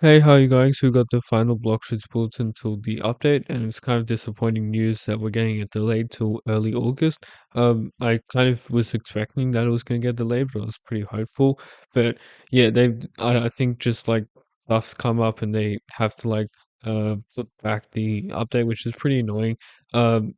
Hey, how you going? So we got the final Blox bulletin till the update, and it's kind of disappointing news that we're getting it delayed till early August. I kind of was expecting that it was going to get delayed, but I was pretty hopeful. But yeah, I think just like stuff's come up and they have to put back the update, which is pretty annoying.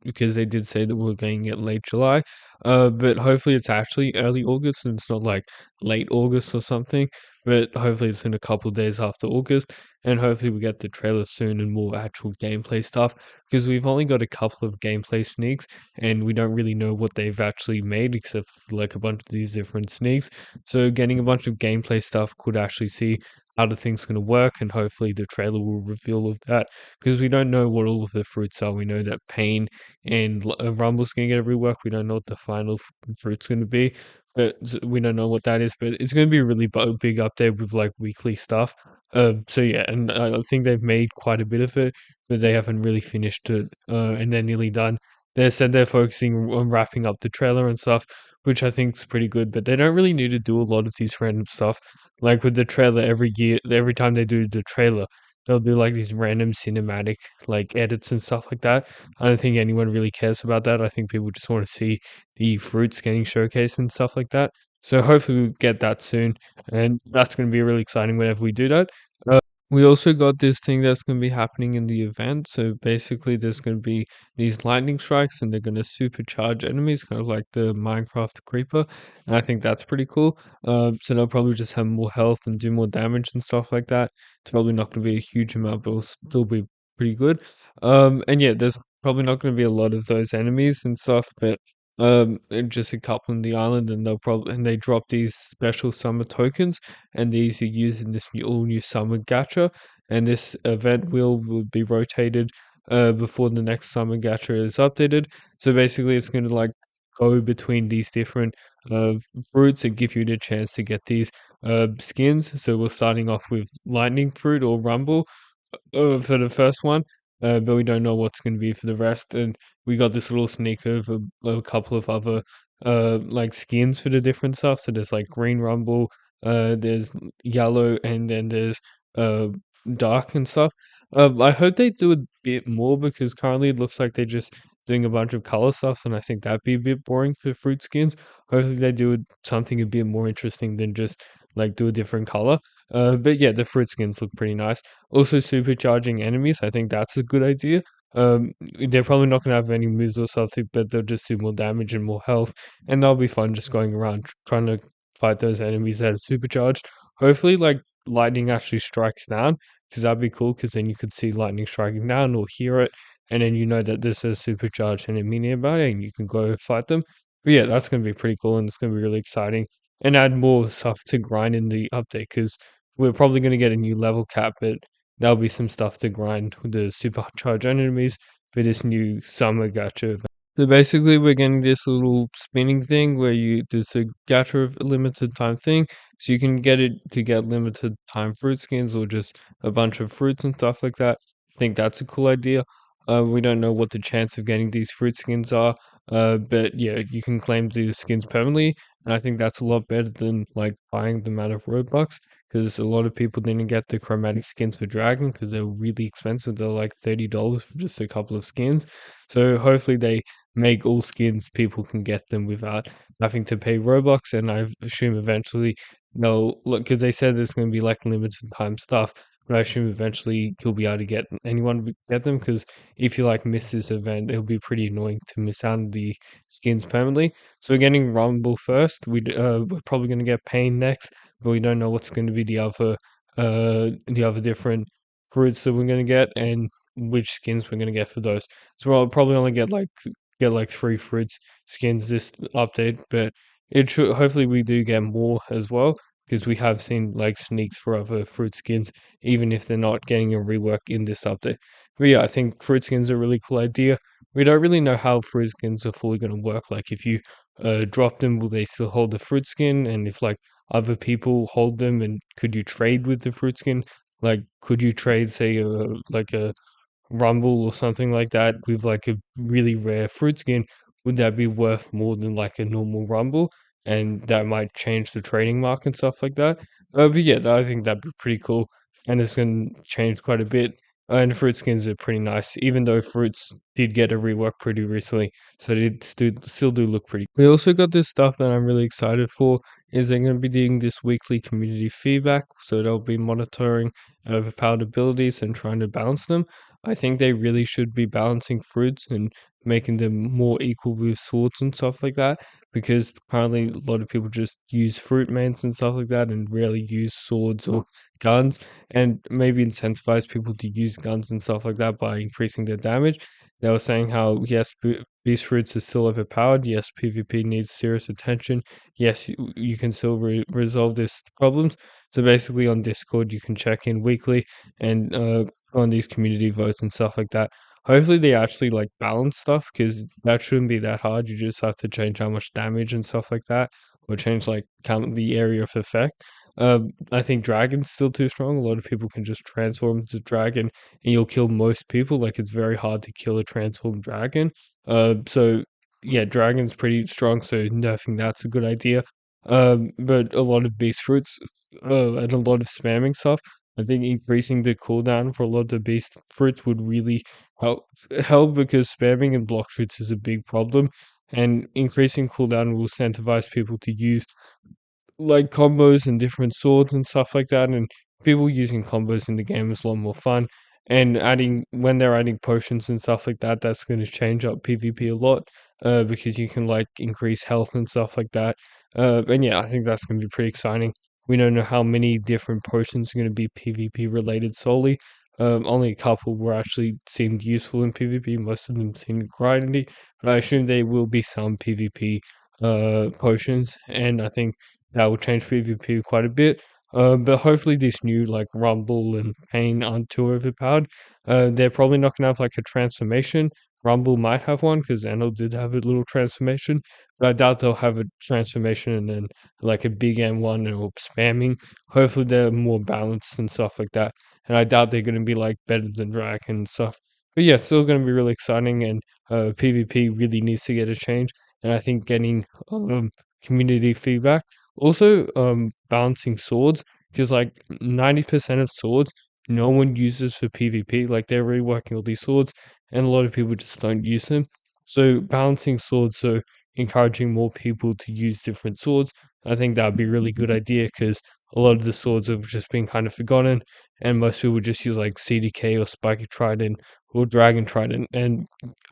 Because they did say that we're getting it late July. But hopefully it's actually early August and it's not like late August or something, but hopefully it's in a couple days after August, and hopefully we get the trailer soon and more actual gameplay stuff, because we've only got a couple of gameplay sneaks and we don't really know what they've actually made except for like a bunch of these different sneaks. So getting a bunch of gameplay stuff could actually see how the thing's going to work, and hopefully the trailer will reveal all of that, because we don't know what all of the fruits are. We know that Pain and Rumble's going to get a rework. We don't know what the final fruit's going to be, but we don't know what that is. But it's going to be a really big update with like weekly stuff. So yeah, and I think they've made quite a bit of it, but they haven't really finished it. And they're nearly done. They said they're focusing on wrapping up the trailer and stuff, which I think is pretty good. But they don't really need to do a lot of these random stuff. Like with the trailer, every year, every time they do the trailer, they'll do like these random cinematic like edits and stuff like that. I don't think anyone really cares about that. I think people just want to see the fruits getting showcased and stuff like that. So hopefully we get that soon, and that's going to be really exciting whenever we do that. We also got this thing that's going to be happening in the event. So basically, there's going to be these lightning strikes, and they're going to supercharge enemies, kind of like the Minecraft creeper. And I think that's pretty cool. So they'll probably just have more health and do more damage and stuff like that. It's probably not going to be a huge amount, but it'll still be pretty good. And yeah, there's probably not going to be a lot of those enemies and stuff, but and just a couple in the island, and they drop these special summer tokens, and these are used in this all new summer gacha, and this event will be rotated before the next summer gacha is updated. So basically it's going to like go between these different uh fruits and give you the chance to get these skins. So we're starting off with lightning fruit or rumble for the first one, but we don't know what's going to be for the rest. And we got this little sneak of a couple of other like skins for the different stuff. So there's like green rumble, there's yellow, and then there's uh dark and stuff. I hope they do a bit more, because currently it looks like they're just doing a bunch of color stuff, and I think that'd be a bit boring for fruit skins. Hopefully they do something a bit more interesting than just like do a different color. But yeah, the fruit skins look pretty nice. Also, supercharging enemies, I think that's a good idea. They're probably not going to have any moves or something, but they'll just do more damage and more health, and that'll be fun just going around trying to fight those enemies that are supercharged. Hopefully, like lightning actually strikes down, because that'd be cool. Because then you could see lightning striking down or hear it, and then you know that this is supercharged enemy nearby, and you can go fight them. But yeah, that's going to be pretty cool, and it's going to be really exciting, and add more stuff to grind in the update, because we're probably going to get a new level cap, but there'll be some stuff to grind with the supercharged enemies for this new summer gacha event. So basically, we're getting this little spinning thing where there's a gacha of limited time thing, so you can get it to get limited time fruit skins or just a bunch of fruits and stuff like that. I think that's a cool idea. We don't know what the chance of getting these fruit skins are, but yeah, you can claim these skins permanently, and I think that's a lot better than like buying them out of Robux, because a lot of people didn't get the chromatic skins for Dragon because they're really expensive. They're like $30 for just a couple of skins. So hopefully they make all skins people can get them without having to pay Robux. And I assume eventually they'll look, because they said there's going to be like limited time stuff. But I assume eventually you'll be able to get anyone to get them, because if you like miss this event, it'll be pretty annoying to miss out on the skins permanently. So we're getting Rumble first. We're probably going to get Pain next, but we don't know what's going to be the other different fruits that we're going to get, and which skins we're going to get for those. So we'll probably only get like three fruits skins this update, but it should, hopefully we do get more as well, because we have seen like sneaks for other fruit skins, even if they're not getting a rework in this update. But yeah, I think fruit skins are a really cool idea. We don't really know how fruit skins are fully going to work. Like if you drop them, will they still hold the fruit skin? And if like other people hold them, and could you trade with the fruit skin? Like, could you trade, say, like a rumble or something like that with like a really rare fruit skin? Would that be worth more than like a normal rumble? And that might change the trading market and stuff like that. But yeah, I think that'd be pretty cool. and it's gonna change quite a bit. And fruit skins are pretty nice, even though fruits did get a rework pretty recently, so they still do look pretty. We also got this stuff that I'm really excited for. Is they're going to be doing this weekly community feedback, so they'll be monitoring overpowered abilities and trying to balance them. I think they really should be balancing fruits and making them more equal with swords and stuff like that, because currently a lot of people just use fruit mains and stuff like that and rarely use swords or guns, and maybe incentivize people to use guns and stuff like that by increasing their damage. They were saying how, yes, beast fruits are still overpowered. Yes, PvP needs serious attention. Yes, you can still resolve these problems. So basically, on Discord, you can check in weekly and go on these community votes and stuff like that. Hopefully, they actually like balance stuff, because that shouldn't be that hard. You just have to change how much damage and stuff like that, or change like count the area of effect. I think dragon's still too strong. A lot of people can just transform into dragon and you'll kill most people. Like, it's very hard to kill a transformed dragon. So yeah, dragon's pretty strong, so I think that's a good idea. But a lot of beast fruits, and a lot of spamming stuff. I think increasing the cooldown for a lot of the beast fruits would really help because spamming and block fruits is a big problem, and increasing cooldown will incentivize people to use like combos and different swords and stuff like that, and people using combos in the game is a lot more fun. And adding when they're adding potions and stuff like that, that's going to change up PvP a lot, because you can like increase health and stuff like that. And yeah, I think that's going to be pretty exciting. We don't know how many different potions are going to be PvP related solely. Only a couple were actually seemed useful in PvP. Most of them seemed grindy, but I assume there will be some PvP potions, and I think that will change PvP quite a bit. But hopefully this new like Rumble and Pain aren't too overpowered. They're probably not gonna have like a transformation. Rumble might have one because Enel did have a little transformation, but I doubt they'll have a transformation and then like a big M1 or spamming. Hopefully they're more balanced and stuff like that. And I doubt they're gonna be like better than Drac and stuff. But yeah, it's still gonna be really exciting, and PvP really needs to get a change. And I think getting community feedback, also, balancing swords, because like 90% of swords, no one uses for PvP. Like, they're reworking all these swords, and a lot of people just don't use them. So balancing swords, so encouraging more people to use different swords, I think that would be a really good idea, because a lot of the swords have just been kind of forgotten, and most people just use like CDK or Spiky Trident or Dragon Trident, and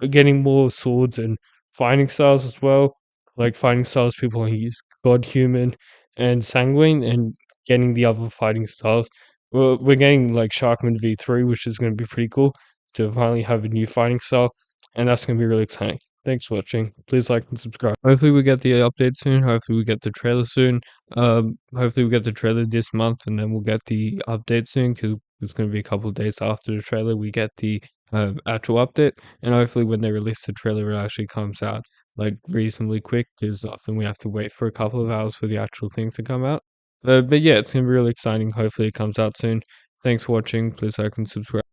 getting more swords and fighting styles as well. Like, fighting styles, people can use God Human and Sanguine, and getting the other fighting styles. We're getting like Sharkman V3, which is going to be pretty cool to finally have a new fighting style, and that's going to be really exciting. Thanks for watching. Please like and subscribe. Hopefully we get the update soon. Hopefully we get the trailer soon. Hopefully we get the trailer this month, and then we'll get the update soon, because it's going to be a couple of days after the trailer we get the actual update. And hopefully when they release the trailer, it actually comes out like reasonably quick, because often we have to wait for a couple of hours for the actual thing to come out. But yeah, it's gonna be really exciting. Hopefully it comes out soon. Thanks for watching. Please like and subscribe.